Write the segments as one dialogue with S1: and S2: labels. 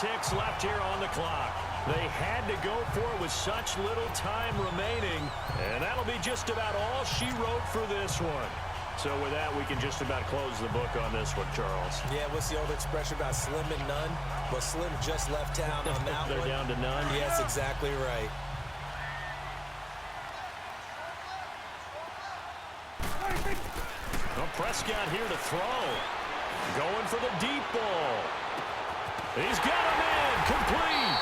S1: ticks left here on the clock. They had to go for it with such little time remaining, and that'll be just about all she wrote for this one. So with that, we can just about close the book on this one, Charles.
S2: Yeah, what's the old expression about slim and none? Well, Slim just left town on that
S1: They're
S2: one.
S1: down to none?
S2: Yes, exactly right.
S1: Well, Prescott here to throw. Going for the deep ball. He's got him in. Complete.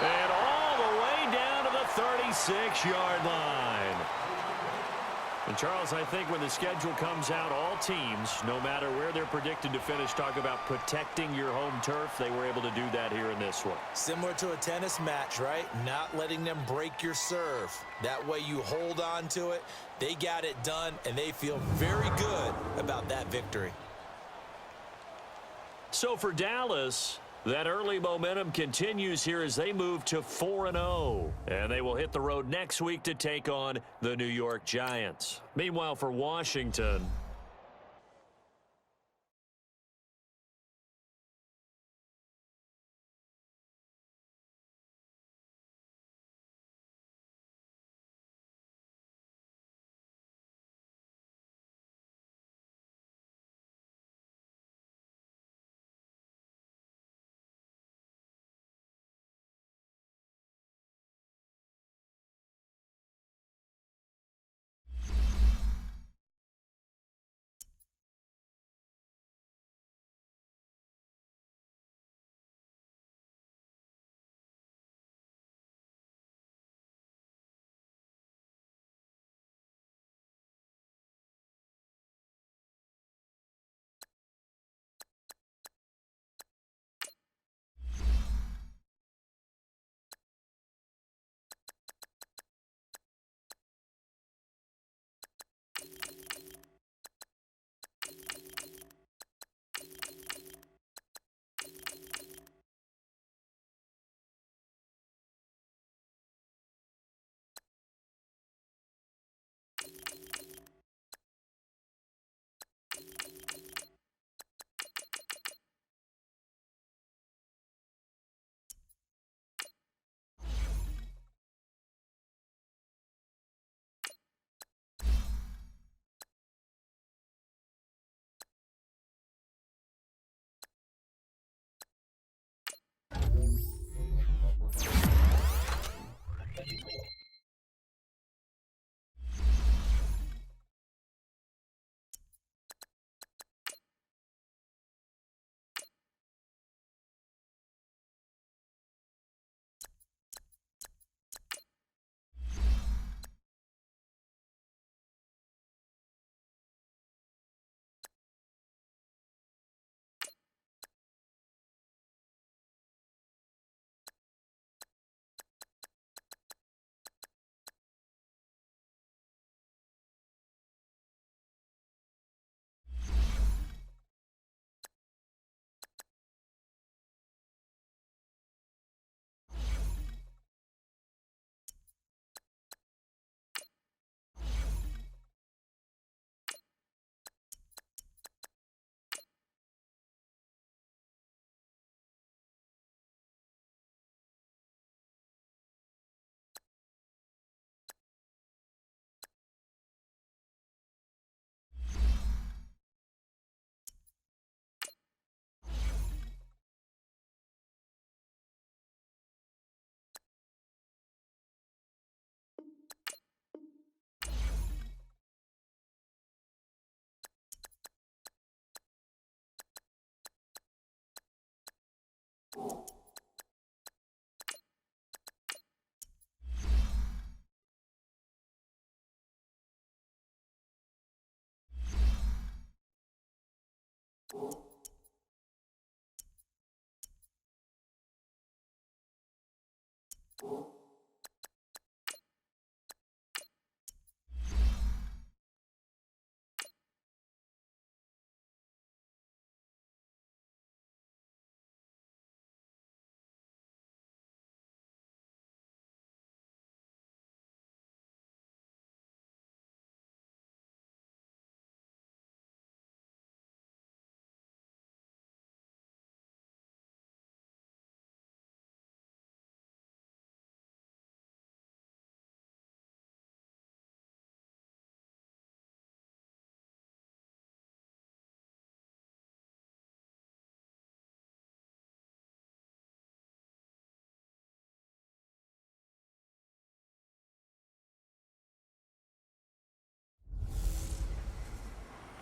S1: And all the way down to the 36-yard line. And, Charles, I think when the schedule comes out, all teams, no matter where they're predicted to finish, talk about protecting your home turf. They were able to do that here in this one.
S2: Similar to a tennis match, right? Not letting them break your serve. That way you hold on to it. They got it done, and they feel very good about that victory.
S1: So for Dallas, that early momentum continues here as they move to 4-0. And they will hit the road next week to take on the New York Giants. Meanwhile, for Washington,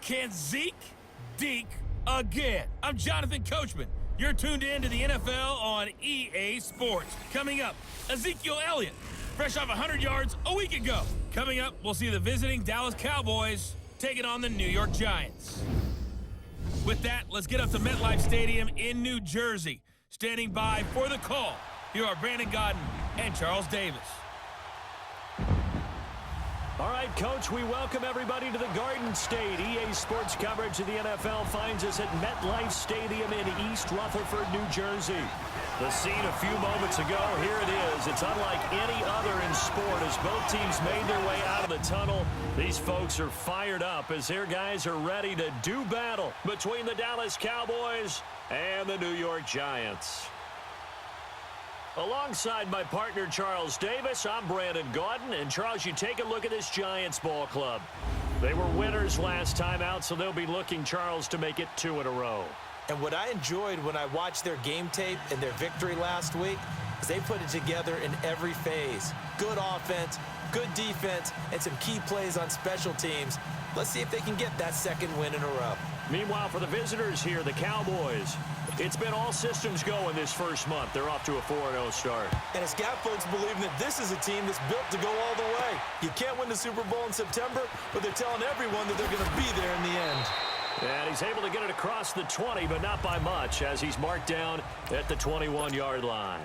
S3: Can Zeke deke again? I'm Jonathan Coachman. You're tuned in to the NFL on EA Sports. Coming up, Ezekiel Elliott, fresh off 100 yards a week ago. Coming up, we'll see the visiting Dallas Cowboys taking on the New York Giants. With that, let's get up to MetLife Stadium in New Jersey. Standing by for the call, here are Brandon Godden and Charles Davis.
S1: All right, Coach, we welcome everybody to the Garden State. EA Sports coverage of the NFL finds us at MetLife Stadium in East Rutherford, New Jersey. The scene a few moments ago, here it is. It's unlike any other in sport as both teams made their way out of the tunnel. These folks are fired up as their guys are ready to do battle between the Dallas Cowboys and the New York Giants. Alongside my partner, Charles Davis, I'm Brandon Gaudin. And, Charles, you take a look at this Giants ball club. They were winners last time out, so they'll be looking, Charles, to make it 2 in a row.
S2: And what I enjoyed when I watched their game tape and their victory last week is they put it together in every phase. Good offense, good defense, and some key plays on special teams. Let's see if they can get that second win in a row.
S1: Meanwhile, for the visitors here, the Cowboys, it's been all systems go in this first month. They're off to a 4-0 start.
S2: And it's got folks believing that this is a team that's built to go all the way. You can't win the Super Bowl in September, but they're telling everyone that they're going to be there in the end.
S1: And he's able to get it across the 20, but not by much, as he's marked down at the 21-yard line.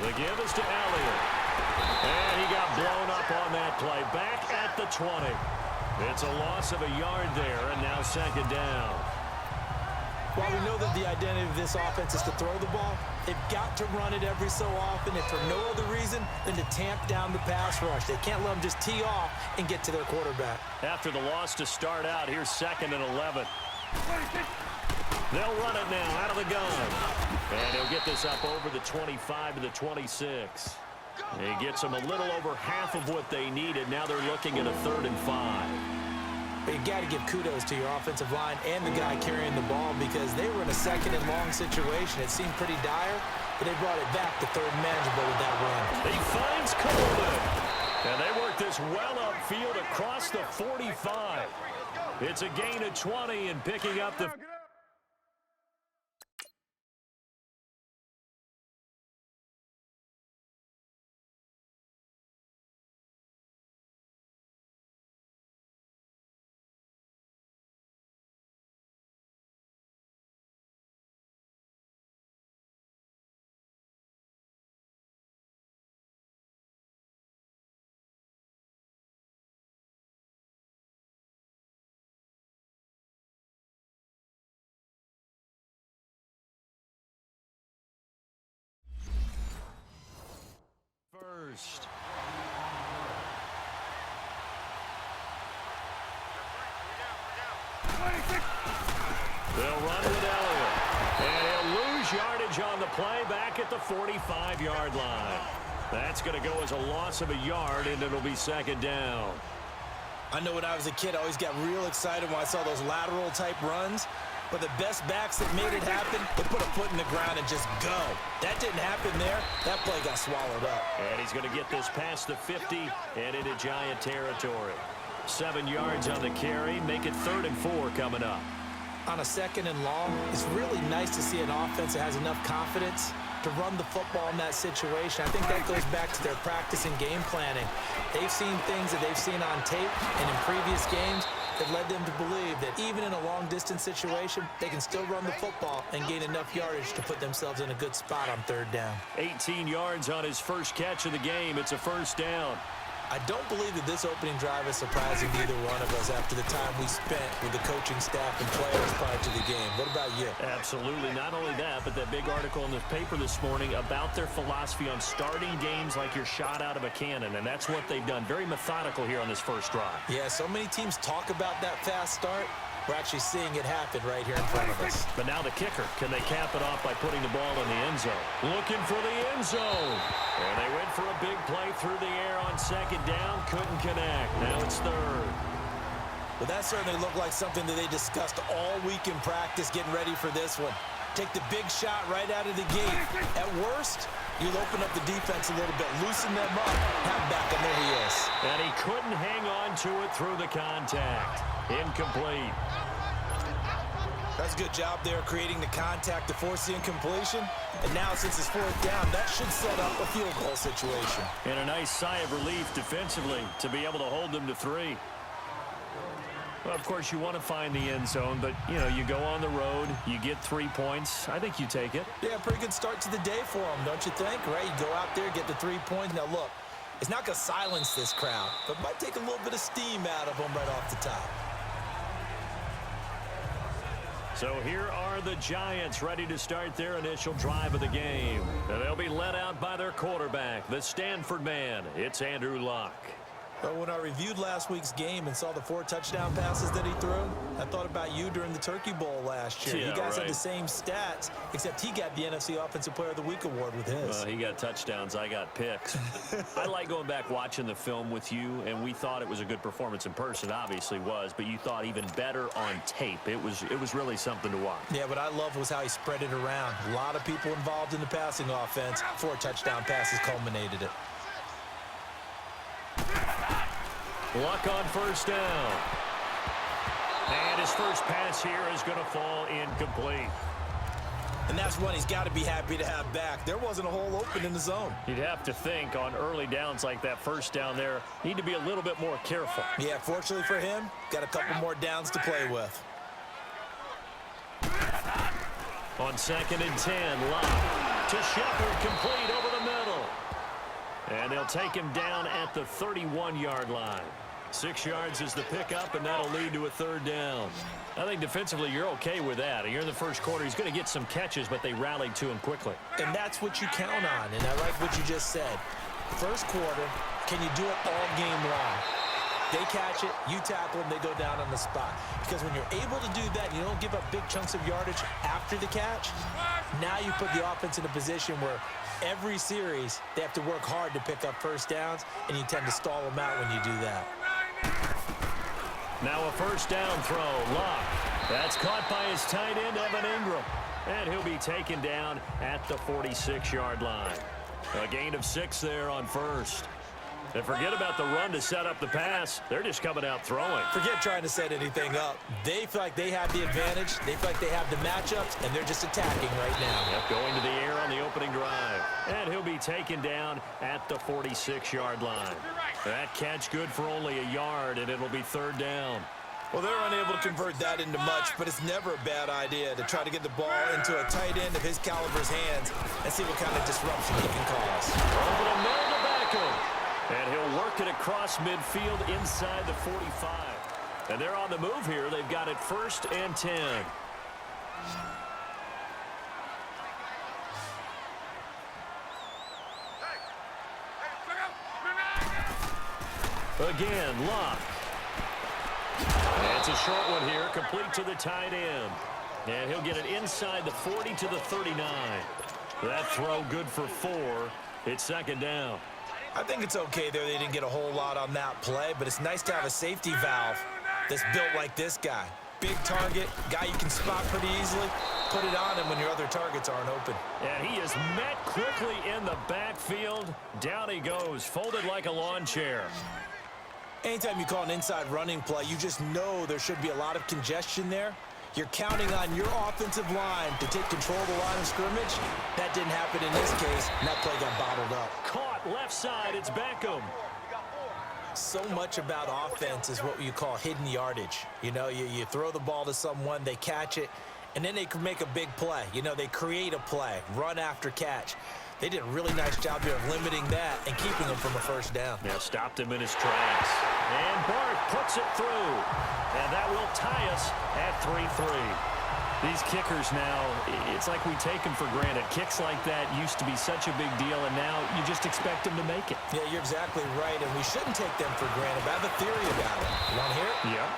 S1: The give is to Elliott. And he got blown up on that play. Back at the 20. It's a loss of a yard there, and now second down.
S2: While we know that the identity of this offense is to throw the ball, they've got to run it every so often, if for no other reason than to tamp down the pass rush. They can't let them just tee off and get to their quarterback.
S1: After the loss to start out, here's 2nd and 11. They'll run it now out of the gun. And he'll get this up over the 25 to the 26. He gets them a little over half of what they needed. Now they're looking at a 3rd and 5.
S2: But you got to give kudos to your offensive line and the guy carrying the ball because they were in a 2nd and long situation. It seemed pretty dire, but they brought it back to 3rd and manageable with that run.
S1: He finds Coleman. And they work this well upfield across the 45. It's a gain of 20 and picking up the... First. They'll run with Elliott. And he'll lose yardage on the play back at the 45-yard line. That's going to go as a loss of a yard, and it'll be 2nd down.
S2: I know when I was a kid, I always got real excited when I saw those lateral-type runs. But the best backs that made it happen, they put a foot in the ground and just go. That didn't happen there. That play got swallowed up.
S1: And he's going to get this past the 50 and into Giant territory. 7 yards on the carry. Make it 3rd and 4 coming up.
S2: On a 2nd and long, it's really nice to see an offense that has enough confidence to run the football in that situation. I think that goes back to their practice and game planning. They've seen things that they've seen on tape and in previous games that led them to believe that even in a long-distance situation, they can still run the football and gain enough yardage to put themselves in a good spot on 3rd down.
S1: 18 yards on his first catch of the game. It's a 1st down.
S2: I don't believe that this opening drive is surprising to either one of us after the time we spent with the coaching staff and players prior to the game. What about you?
S1: Absolutely. Not only that, but that big article in the paper this morning about their philosophy on starting games like you're shot out of a cannon, and that's what they've done. Very methodical here on this first drive.
S2: Yeah, so many teams talk about that fast start. We're actually seeing it happen right here in front of us.
S1: But now the kicker. Can they cap it off by putting the ball in the end zone? Looking for the end zone. And they went for a big play through the air on 2nd down. Couldn't connect. Now it's 3rd.
S2: Well, that certainly looked like something that they discussed all week in practice getting ready for this one. Take the big shot right out of the gate. At worst, you'll open up the defense a little bit, loosen them up, have him back, and there he is.
S1: And he couldn't hang on to it through the contact. Incomplete.
S2: That's a good job there creating the contact to force the incompletion. And now, since it's fourth down, that should set up a field goal situation.
S1: And a nice sigh of relief defensively to be able to hold them to 3. Well, of course, you want to find the end zone, but, you know, you go on the road, you get 3 points. I think you take it.
S2: Yeah, pretty good start to the day for them, don't you think? Right? You go out there, get the 3 points. Now, look, it's not going to silence this crowd, but might take a little bit of steam out of them right off the top.
S1: So here are the Giants ready to start their initial drive of the game. And they'll be led out by their quarterback, the Stanford man. It's Andrew Luck.
S2: But when I reviewed last week's game and saw the 4 touchdown passes that he threw, I thought about you during the Turkey Bowl last year.
S1: Yeah,
S2: you guys
S1: right.
S2: had the same stats, except he got the NFC Offensive Player of the Week award with his.
S1: Well, he got touchdowns. I got picks. I like going back watching the film with you, and we thought it was a good performance in person. Obviously was, but you thought even better on tape. It was really something to watch.
S2: Yeah, what I loved was how he spread it around. A lot of people involved in the passing offense. 4 touchdown passes culminated it.
S1: Luck on first down. And his first pass here is going to fall incomplete.
S2: And that's one he's got to be happy to have back. There wasn't a hole open in the zone.
S1: You'd have to think on early downs like that first down there, need to be a little bit more careful.
S2: Yeah, fortunately for him, got a couple more downs to play with.
S1: On 2nd and 10, Luck to Shepard, complete over the middle. And they'll take him down at the 31-yard line. 6 yards is the pickup, and that'll lead to a 3rd down. I think defensively you're okay with that. You're in the first quarter. He's going to get some catches, but they rallied to him quickly.
S2: And that's what you count on, and I like what you just said. First quarter, can you do it all game long? They catch it, you tackle them, they go down on the spot. Because when you're able to do that, you don't give up big chunks of yardage after the catch, now you put the offense in a position where every series they have to work hard to pick up first downs, and you tend to stall them out when you do that.
S1: Now a first down throw. Luck. That's caught by his tight end, Evan Ingram. And he'll be taken down at the 46-yard line. A gain of 6 there on first. And forget about the run to set up the pass. They're just coming out throwing.
S2: Forget trying to set anything up. They feel like they have the advantage. They feel like they have the matchups, and they're just attacking right now.
S1: Yep, going to the air on the opening drive. And he'll be taken down at the 46-yard line. That catch good for only a yard, and it'll be 3rd down.
S2: Well, they're unable to convert that into much, but it's never a bad idea to try to get the ball into a tight end of his caliber's hands and see what kind of disruption he can cause.
S1: Over the middle to Beckham. And he'll work it across midfield inside the 45. And they're on the move here. They've got it 1st and 10. Again, Luck. And it's a short one here, complete to the tight end. And he'll get it inside the 40 to the 39. That throw good for 4. It's 2nd down.
S2: I think it's okay there. They didn't get a whole lot on that play, but it's nice to have a safety valve that's built like this guy. Big target, guy you can spot pretty easily. Put it on him when your other targets aren't open.
S1: And he is met quickly in the backfield. Down he goes, folded like a lawn chair.
S2: Anytime you call an inside running play, you just know there should be a lot of congestion there. You're counting on your offensive line to take control of the line of scrimmage. That didn't happen in this case, and that play got bottled up.
S1: Caught left side, it's Beckham.
S2: So much about offense is what you call hidden yardage. You know, you throw the ball to someone, they catch it, and then they can make a big play. You know, they create a play, run after catch. They did a really nice job here of limiting that and keeping him from a first down.
S1: Now stopped him in his tracks. And Bart puts it through. And that will tie us at 3-3. These kickers now, it's like we take them for granted. Kicks like that used to be such a big deal, and now you just expect them to make it.
S2: Yeah, you're exactly right, and we shouldn't take them for granted. But I have a theory about it. You want to hear it?
S1: Yeah.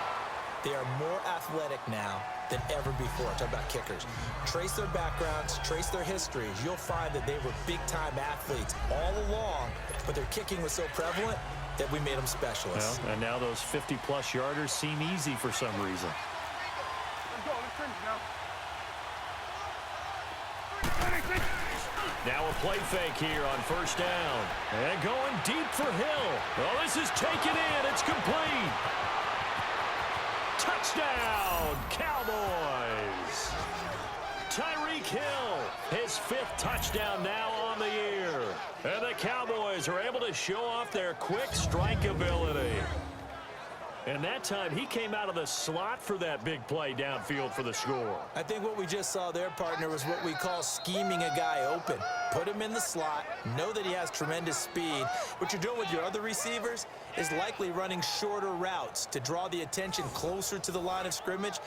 S2: They are more athletic now than ever before. Talk about kickers. Trace their backgrounds, trace their histories. You'll find that they were big-time athletes all along, but their kicking was so prevalent that we made them specialists.
S1: Well, and now those 50-plus yarders seem easy for some reason. Now a play fake here on first down. And going deep for Hill. Oh, this is taken in. It's complete. Touchdown, Cowboys. Tyreek Hill, his 5th touchdown now on the year. And the Cowboys are able to show off their quick strike ability. And that time, he came out of the slot for that big play downfield for the score.
S2: I think what we just saw there, partner, was what we call scheming a guy open. Put him in the slot, know that he has tremendous speed. What you're doing with your other receivers is likely running shorter routes to draw the attention closer to the line of scrimmage.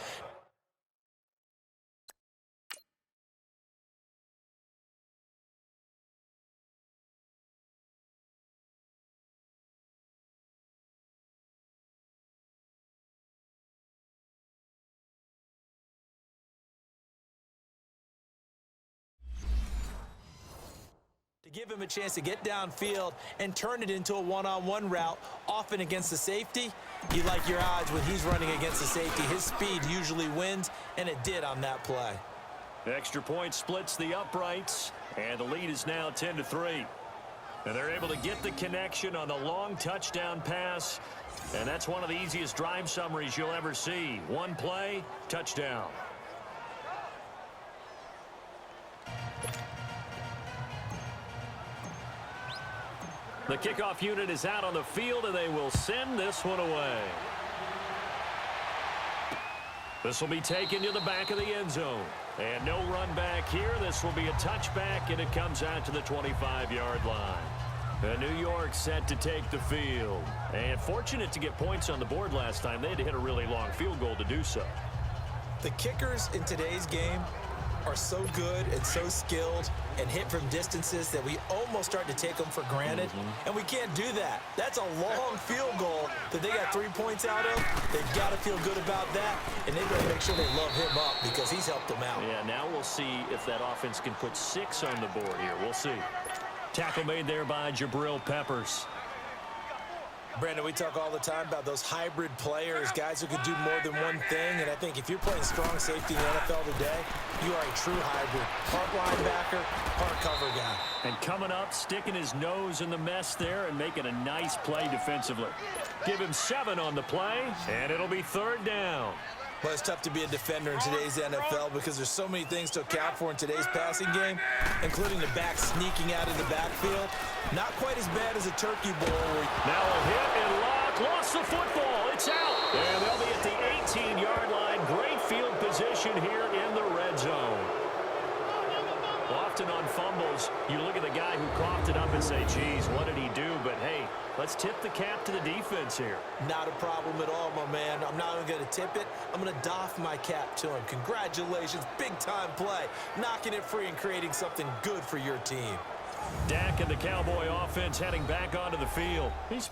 S2: To give him a chance to get downfield and turn it into a one-on-one route, often against the safety. You like your odds when he's running against the safety. His speed usually wins, and it did on that play.
S1: Extra point splits the uprights, and the lead is now 10-3. And they're able to get the connection on the long touchdown pass, and that's one of the easiest drive summaries you'll ever see. One play, touchdown. The kickoff unit is out on the field, and they will send this one away. This will be taken to the back of the end zone. And no run back here. This will be a touchback, and it comes out to the 25-yard line. And New York set to take the field. And fortunate to get points on the board last time. They had to hit a really long field goal to do so.
S2: The kickers in today's game are so good and so skilled and hit from distances that we almost start to take them for granted. And we can't do that. That's a long field goal that they got 3 points out of. They've got to feel good about that, and they've got to make sure they love him up because he's helped them out.
S1: Yeah, now we'll see if that offense can put 6 on the board here. We'll see. Tackle made there by Jabril Peppers.
S2: Brandon, we talk all the time about those hybrid players, guys who could do more than one thing, and I think if you're playing strong safety in the NFL today, you are a true hybrid. Part linebacker, part cover guy.
S1: And coming up, sticking his nose in the mess there and making a nice play defensively. Give him 7 on the play, and it'll be 3rd down.
S2: Well, it's tough to be a defender in today's NFL because there's so many things to account for in today's passing game, including the back sneaking out in the backfield. Not quite as bad as a turkey bowl.
S1: Now a hit and lock. Lost the football. It's out. And they'll be at the 18-yard line. Great field position here in the red zone. Often on fumbles, you look at the guy who coughed it up and say, geez, what did he do? But, hey, let's tip the cap to the defense here.
S2: Not a problem at all, my man. I'm not even going to tip it. I'm going to doff my cap to him. Congratulations. Big-time play. Knocking it free and creating something good for your team.
S1: Dak and the Cowboy offense heading back onto the field. He's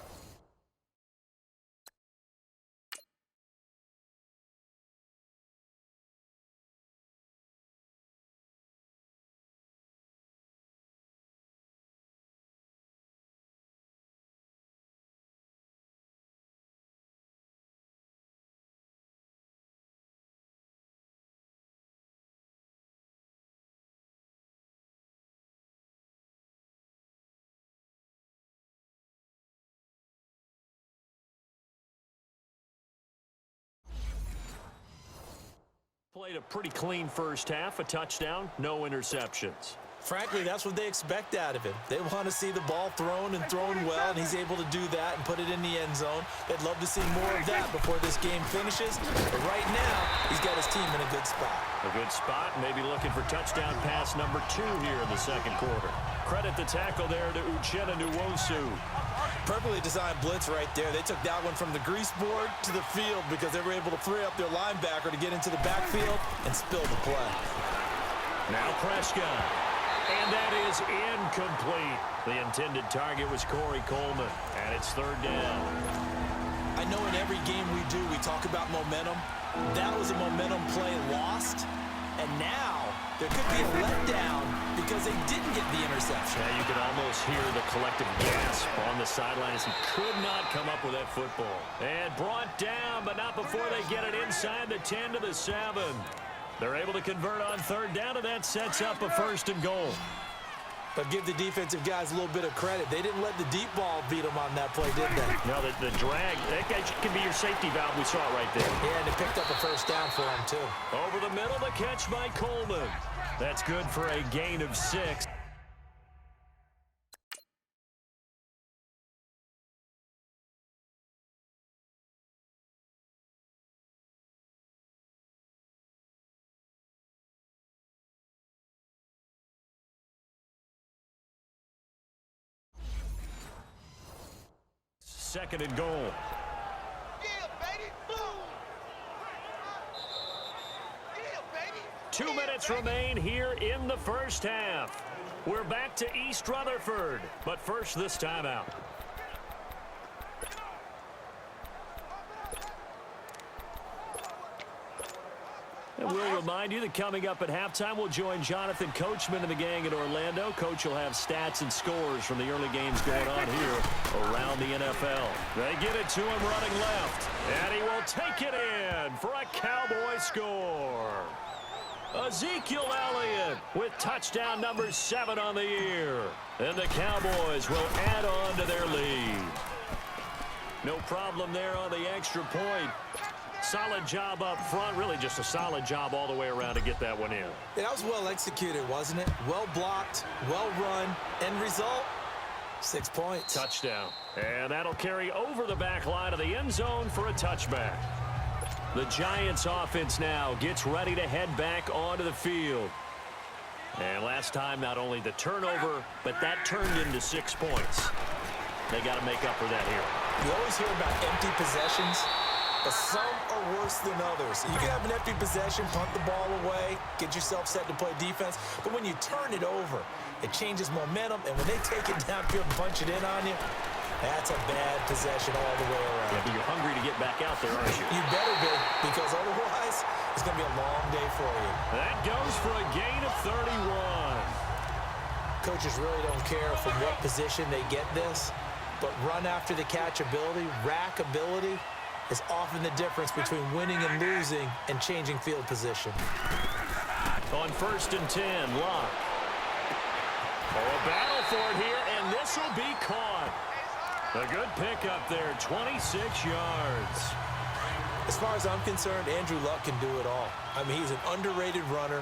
S1: played a pretty clean first half, a touchdown, no interceptions.
S2: Frankly, that's what they expect out of him. They want to see the ball thrown and thrown well, and he's able to do that and put it in the end zone. They'd love to see more of that before this game finishes. But right now, he's got his team in a good spot.
S1: A good spot, maybe looking for touchdown pass number 2 here in the second quarter. Credit the tackle there to Uchenna Nwosu.
S2: Perfectly designed blitz right there. They took that one from the grease board to the field because they were able to free up their linebacker to get into the backfield and spill the play.
S1: Now Prescott. And that is incomplete. The intended target was Corey Coleman, and it's 3rd down.
S2: I know in every game we do, we talk about momentum. That was a momentum play lost, and now there could be a letdown because they didn't get the interception.
S1: Yeah, you could almost hear the collective gasp on the sideline as he could not come up with that football. And brought down, but not before they get it inside the 10 to the 7. They're able to convert on 3rd down, and that sets up a 1st and goal.
S2: But give the defensive guys a little bit of credit. They didn't let the deep ball beat them on that play, did they?
S1: No, the drag, that guy can be your safety valve. We saw it right there.
S2: Yeah, and they picked up a first down for him, too.
S1: Over the middle, the catch by Coleman. That's good for a gain of 6. Second and goal.
S4: Yeah, baby. Boom. Yeah, baby.
S1: 2 minutes remain here in the first half. We're back to East Rutherford, but first this timeout. And we'll remind you that coming up at halftime, we'll join Jonathan Coachman and the gang in Orlando. Coach will have stats and scores from the early games going on here around the NFL. They get it to him running left, and he will take it in for a Cowboy score. Ezekiel Elliott with touchdown number 7 on the year. And the Cowboys will add on to their lead. No problem there on the extra point. Solid job up front, really just a solid job all the way around to get that one in.
S2: Yeah, that was well executed, wasn't it? Well blocked, well run, end result, 6 points.
S1: Touchdown. And that'll carry over the back line of the end zone for a touchback. The Giants offense now gets ready to head back onto the field. And last time, not only the turnover, but that turned into 6 points. They got to make up for that here.
S2: You always hear about empty possessions, but some are worse than others. You can have an empty possession, punt the ball away, get yourself set to play defense, but when you turn it over, it changes momentum, and when they take it downfield and punch it in on you, that's a bad possession all the way around.
S1: Yeah, but you're hungry to get back out there, aren't you?
S2: You better be, because otherwise, it's going to be a long day for you.
S1: That goes for a gain of 31.
S2: Coaches really don't care from what position they get this, but run after the catch ability, rack ability, is often the difference between winning and losing and changing field position.
S1: On 1st and 10, Locke. Oh, a battle for it here, and this will be caught. A good pickup there, 26 yards.
S2: As far as I'm concerned, Andrew Luck can do it all. I mean, he's an underrated runner,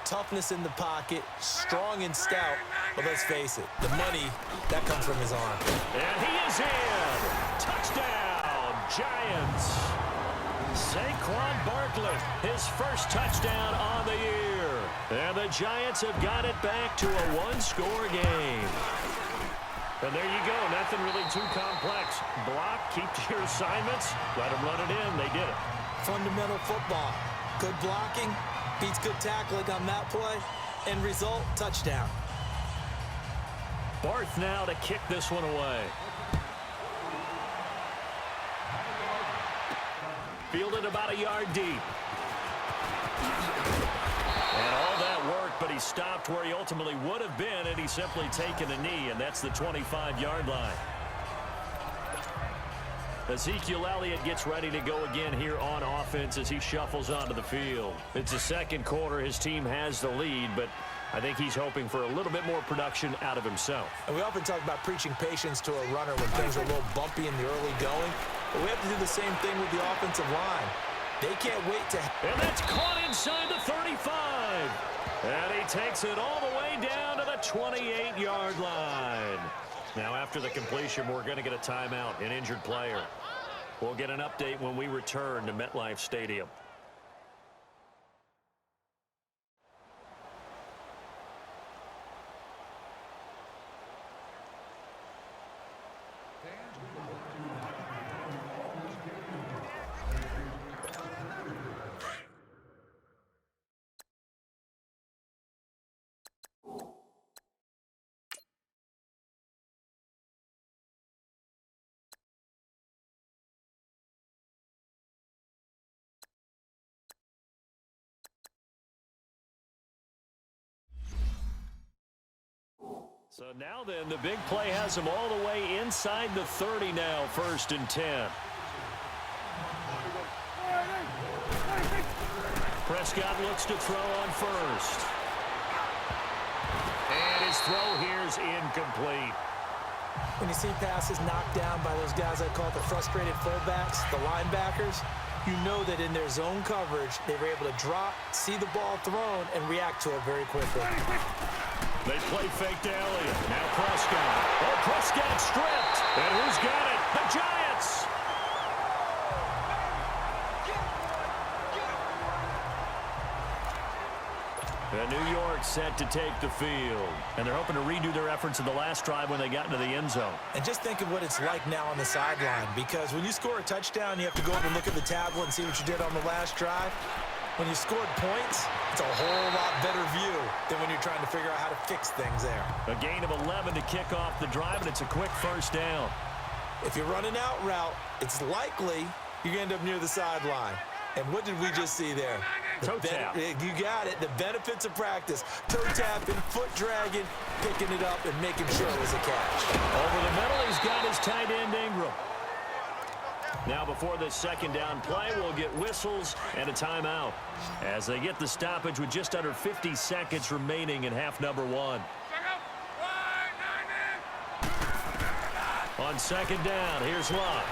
S2: toughness in the pocket, strong and stout, but let's face it, the money, that comes from his arm.
S1: And he is in. Touchdown, Giants. Saquon Barkley, his first touchdown on the year. And the Giants have got it back to a one-score game. And there you go, nothing really too complex. Block, keep to your assignments, let them run it in. They did it.
S2: Fundamental football. Good blocking, beats good tackling on that play, end result, touchdown.
S1: Barth now to kick this one away. Fielded about a yard deep. And all that work, but he stopped where he ultimately would have been, and he's simply taken a knee, and that's the 25-yard line. Ezekiel Elliott gets ready to go again here on offense as he shuffles onto the field. It's the second quarter. His team has the lead, but I think he's hoping for a little bit more production out of himself.
S2: And we often talk about preaching patience to a runner when things are a little bumpy in the early going, but we have to do the same thing with the offensive line. They can't wait to...
S1: And that's caught inside the 35. And he takes it all the way down to the 28-yard line. Now, after the completion, we're going to get a timeout, an injured player. We'll get an update when we return to MetLife Stadium. So now then, the big play has him all the way inside the 30 now, 1st and 10. Prescott looks to throw on first. And his throw here is incomplete.
S2: When you see passes knocked down by those guys I call the frustrated fullbacks, the linebackers, you know that in their zone coverage, they were able to drop, see the ball thrown, and react to it very quickly.
S1: They play fake to Elliott. Now Prescott. Oh, Prescott stripped. And who's got it? The Giants. And New York set to take the field. And they're hoping to redo their efforts in the last drive when they got into the end zone.
S2: And just think of what it's like now on the sideline, because when you score a touchdown, you have to go over and look at the tablet and see what you did on the last drive. When you scored points, it's a whole lot better view than when you're trying to figure out how to fix things there.
S1: A gain of 11 to kick off the drive, and it's a quick first down.
S2: If you're running out route, it's likely you're going to end up near the sideline. And what did we just see there?
S1: Toe tap.
S2: You got it. The benefits of practice. Toe tapping, foot dragging, picking it up, and making sure it was a catch.
S1: Over the middle, he's got his tight end Ingram. Now before this second down play, we'll get whistles and a timeout as they get the stoppage with just under 50 seconds remaining in half number one. On second down, here's Love.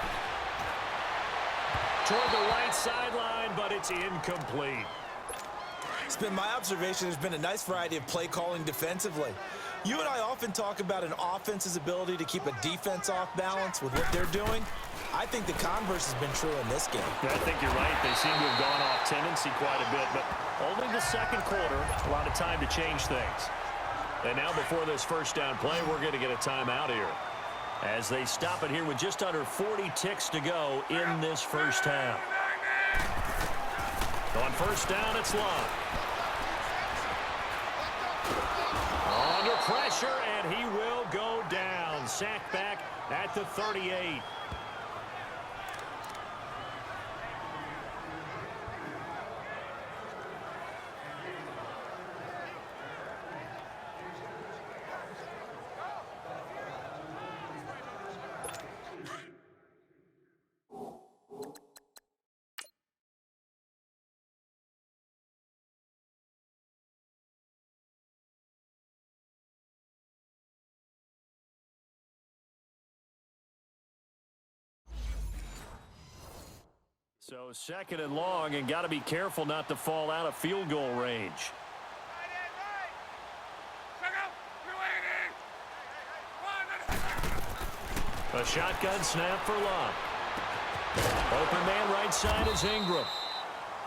S1: Toward the right sideline, but it's incomplete.
S2: It's been my observation there's been a nice variety of play calling defensively. You and I often talk about an offense's ability to keep a defense off balance with what they're doing. I think the converse has been true in this game.
S1: I think you're right. They seem to have gone off tendency quite a bit, but only the second quarter, a lot of time to change things. And now before this first down play, we're going to get a timeout here as they stop it here with just under 40 ticks to go in this first half. On first down, it's Love. Under pressure, and he will go down. Sacked back at the 38. So second and long, and got to be careful not to fall out of field goal range. A shotgun snap for Love. Open man right side is Ingram.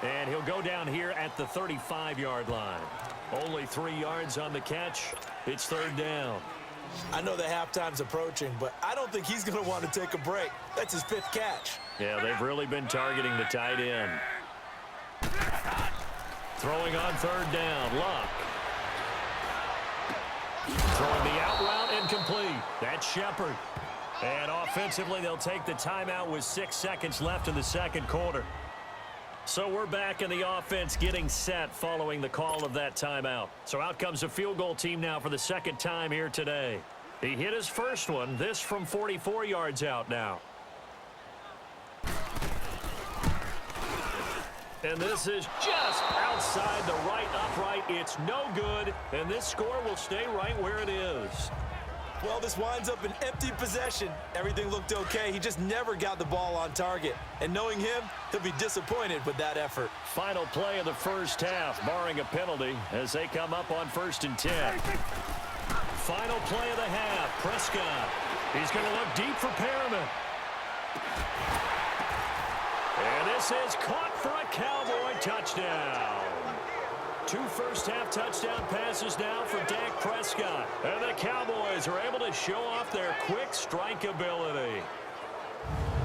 S1: And he'll go down here at the 35-yard line. Only 3 yards on the catch. It's third down.
S2: I know the halftime's approaching, but I don't think he's going to want to take a break. That's his 5th catch.
S1: Yeah, they've really been targeting the tight end. Throwing on third down, Luck. Throwing the out route, incomplete. That's Shepard. And offensively, they'll take the timeout with 6 seconds left in the second quarter. So we're back in the offense getting set following the call of that timeout. So out comes a field goal team now for the second time here today. He hit his first one, this from 44 yards out now. And this is just outside the right upright. It's no good, and this score will stay right where it is.
S2: Well, this winds up an empty possession. Everything looked okay. He just never got the ball on target. And knowing him, he'll be disappointed with that effort.
S1: Final play of the first half, barring a penalty, as they come up on 1st and 10. Final play of the half, Prescott. He's going to look deep for Perriman. And this is caught for a Cowboy touchdown. 2 first-half touchdown passes now for Dak Prescott. And the Cowboys are able to show off their quick strike ability.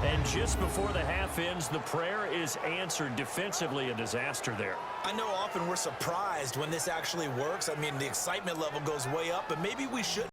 S1: And just before the half ends, the prayer is answered. Defensively, a disaster there.
S2: I know often we're surprised when this actually works. I mean, the excitement level goes way up, but maybe we should